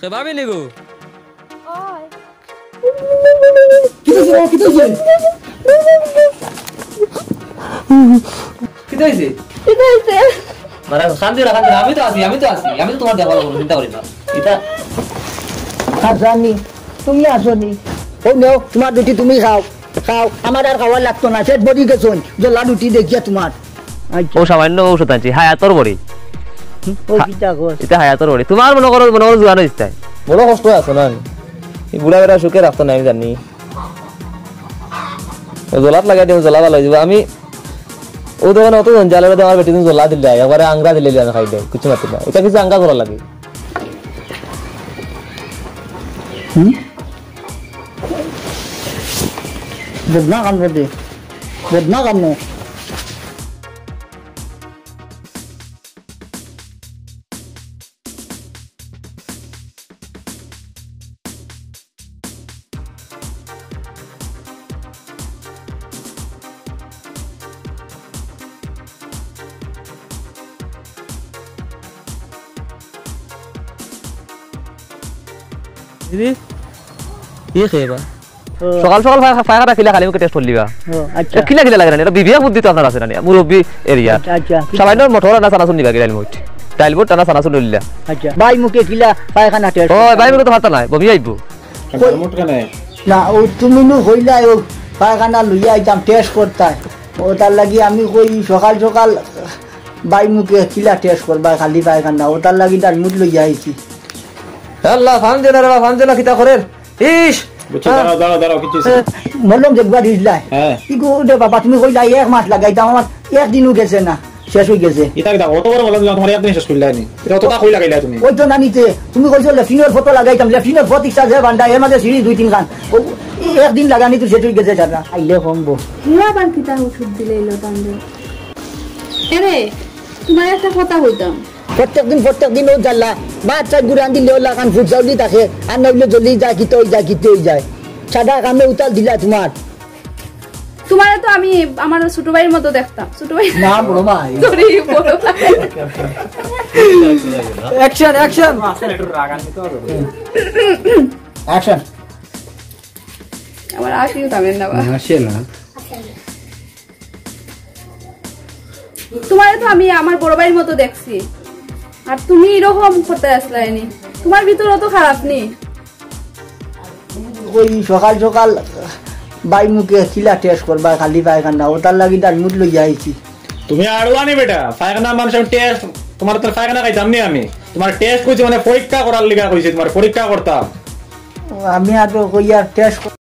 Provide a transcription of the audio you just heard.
ভাবি নিগো আমি তো আছি আমি তো তোমার দেখা চিন্তা করি না এটা জানি তুমি আসনি ও নেও তোমার দুটি তুমি খাও খাও আমার আর খাওয়ার লাগতো না পেট ভরি গেছো জলা দুটি দেখিয়া তোমার ও সামান্য ঔষধ আনছি হায়াতর বড়ি এটা হায়াতর বড়ি তোমার মনে করো জোয়ানো ইচ্ছায় বড় কষ্ট আছে না এই বুড়া বেড়া সুখে রাখতো না আমি জানি জলাত লাগাই দিও জলা ভালো হয়ে যাবে আমি ও দোকানে অত জঞ্জালের আমার বেটি তুমি জলা দিলে একবারে আংরা দিলে আমি খাই দেয় কিছু মাতি না এটা কিছু আঙ্গা করা লাগে বদনা কাম দে বদনা কাম নো সকাল সকাল ফায়খানা খিলা খালি মুখে টেস্ট করলিবা আচ্ছা খিলা খিলা লাগে না এটা বিবিয়া বুদ্ধি তো আপনার আছে না মুরব্বি এরিয়া আচ্ছা সবাই না মোটর না সানাসুন নিবা গিলাল মুট ডাইল মুট না সানাসুন নিলা আচ্ছা ভাই মুখে খিলা ফায়খানা টেস্ট ও ভাই মুখে তো ভাত নাই বমি আইবো মুট কেন না ও তুমি নু হইলা ও ফায়খানা লইয়া আইতাম টেস্ট করতাই ও তার লাগি আমি কই সকাল সকাল ভাই মুখে খিলা টেস্ট করবা খালি ফায়খানা ও তার লাগি তার মুট লইয়া আইছি আল্লাহ ফান দেনা কিতা করেন ইস দাঁড়াও কিছু মলম দেখবা দিলাই ইগো দে বাবা তুমি কইলা এক মাস লাগাইতাম আমার একদিনও গেছে না শেষ হয়ে গেছে এটা দেখো অত বড় মলম তোমার একদিন শেষ করলাই নি এটা অতটা কই লাগাইলা তুমি ওই তো না নিতে তুমি কইছো লেফিনের ফটো লাগাইতাম লেফিনের ফটো ইচ্ছা যে বান্ডা এর মাঝে সিঁড়ি দুই তিন খান একদিন লাগানি তো শেষ হয়ে গেছে দাদা আইলে কমবো আবার কিতা ওষুধ দিলে এলো তান্ডে এরে তোমার একটা কথা কইতাম প্রত্যেকদিন ও জ্বালা বাচ্চা গুড়ান দিলেও লাগান ফুটসাউলি থাকে আর নইলে জলদি যায় কিতে হয়ে যায় সাদা কামে উতাল দিলা তোমার তো আমি আমার ছোট ভাইয়ের মতো দেখতাম ছোট ভাই না বড় ভাই সরি বড় ভাই অ্যাকশন আমার আসিও তামেন না আসে না তো আমি আমার বড় ভাইয়ের মতো দেখছি আর তুমি এরকম করতে আসলাইনি তোমার ভিতর অত খারাপ নেই ওই সকাল সকাল বাই মুখে খিলা টেস্ট করবা খালি পায়খানা ও তার লাগি তার মুড লইয়া আইছি তুমি আড়ুয়ানি বেটা পায়খানা মানুষের টেস্ট তোমার তো পায়খানা খাইতাম নি আমি তোমার টেস্ট কইছি মানে পরীক্ষা করার লিগা কইছি তোমার পরীক্ষা করতাম আমি আর কইয়া টেস্ট